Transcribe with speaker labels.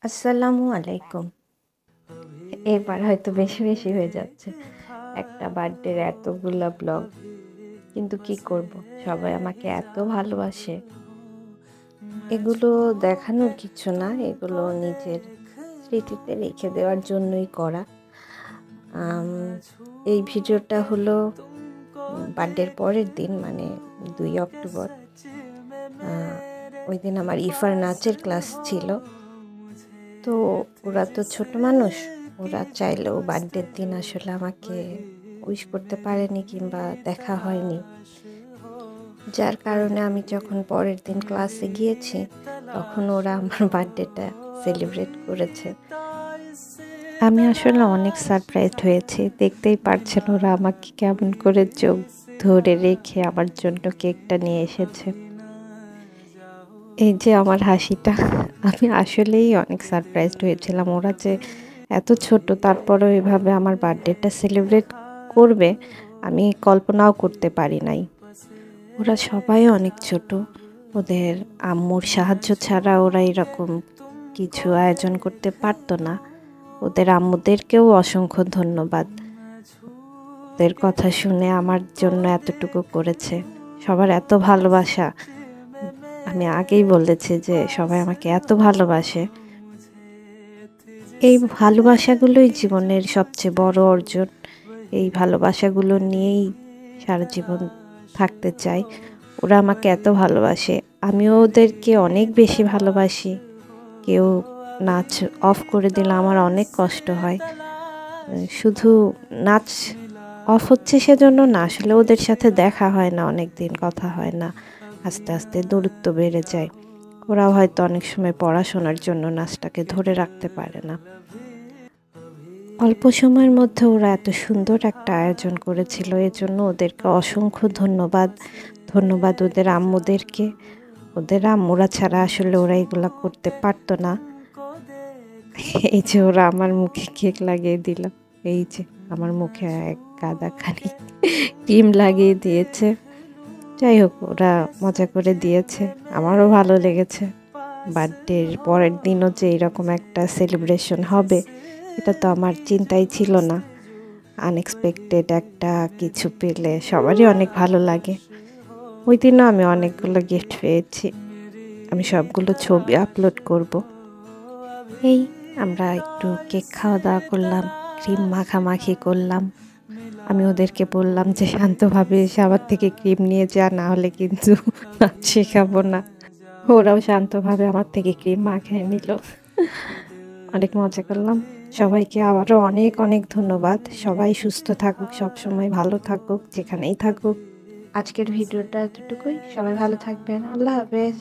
Speaker 1: আসসালামু আলাইকুম। এবার হয়তো বেশি বেশি হয়ে যাচ্ছে। একটা বার্থডের এতগুলা ব্লগ, কিন্তু কি করব, সবাই আমাকে এত ভালোবাসে। এগুলো দেখানোর কিছু না, এগুলো নিজের স্মৃতিতে রেখে দেওয়ার জন্যই করা। এই ভিডিওটা হলো বার্থডের পরের দিন, মানে 2 অক্টোবর। ওই দিন আমার ইফার নাচের ক্লাস ছিল। তো ওরা তো ছোট মানুষ, ওরা চাইলেও বার্থডের দিন আসলে আমাকে উইশ করতে পারেনি কিংবা দেখা হয়নি, যার কারণে আমি যখন পরের দিন ক্লাসে গিয়েছি তখন ওরা আমার বার্থডেটা সেলিব্রেট করেছে। আমি আসলে অনেক সারপ্রাইজড হয়েছি। দেখতেই পারছেন ওরা আমাকে কেমন করে চোখ ধরে রেখে আমার জন্য কেকটা নিয়ে এসেছে। এই যে আমার হাসিটা, আমি আসলেই অনেক সারপ্রাইজড হয়েছিলাম। ওরা যে এত ছোট, তারপরেও এভাবে আমার বার্থডেটা সেলিব্রেট করবে আমি কল্পনাও করতে পারি নাই। ওরা সবাই অনেক ছোট, ওদের আম্মুর সাহায্য ছাড়া ওরা এরকম কিছু আয়োজন করতে পারতো না। ওদের আম্মুদেরকেও অসংখ্য ধন্যবাদ, ওদের কথা শুনে আমার জন্য এতটুকু করেছে। সবার এত ভালোবাসা, আমি আগেই বলেছি যে সবাই আমাকে এত ভালোবাসে। এই ভালোবাসাগুলোই জীবনের সবচেয়ে বড় অর্জন। এই ভালোবাসাগুলো নিয়েই সারা জীবন থাকতে চাই। ওরা আমাকে এত ভালোবাসে, আমিও ওদেরকে অনেক বেশি ভালোবাসি। কেউ নাচ অফ করে দিলে আমার অনেক কষ্ট হয়। শুধু নাচ অফ হচ্ছে সেজন্য না, আসলে ওদের সাথে দেখা হয় না, অনেক দিন কথা হয় না, আস্তে আস্তে দূরত্ব বেড়ে যায়। ওরাও হয়তো অনেক সময় পড়াশোনার জন্য নাচটাকে ধরে রাখতে পারে না। অল্প সময়ের মধ্যে ওরা এত সুন্দর একটা আয়োজন করেছিল, এজন্য ওদেরকে অসংখ্য ধন্যবাদ। ধন্যবাদ ওদের আম্মুদেরকে। ওদের আম্মুরা ছাড়া আসলে ওরা এগুলা করতে পারতো না। এই যে ওরা আমার মুখে কেক লাগিয়ে দিল, এই যে আমার মুখে এক গাদাখানি ক্রিম লাগিয়ে দিয়েছে। যাই হোক, ওরা মজা করে দিয়েছে, আমারও ভালো লেগেছে। বার্থডের পরের দিনও যে এরকম একটা সেলিব্রেশন হবে এটা তো আমার চিন্তাই ছিল না। আনএক্সপেক্টেড একটা কিছু পেলে সবারই অনেক ভালো লাগে। ওই দিনও আমি অনেকগুলো গিফট পেয়েছি, আমি সবগুলো ছবি আপলোড করব। এই আমরা একটু কেক খাওয়া দাওয়া করলাম, ক্রিম মাখামাখি করলাম। আমি ওদেরকে বললাম যে শান্তভাবে এসে আমার থেকে ক্রিম নিয়ে যা, না হলে কিন্তু নাচ শেখাবো না। ওরাও শান্তভাবে আমার থেকে ক্রিম মাখিয়ে নিল। অনেক মজা করলাম। সবাইকে আবারও অনেক অনেক ধন্যবাদ। সবাই সুস্থ থাকুক, সবসময় ভালো থাকুক, যেখানেই থাকুক। আজকের ভিডিওটা এতটুকুই। সবাই ভালো থাকবেন। আল্লাহ হাফেজ।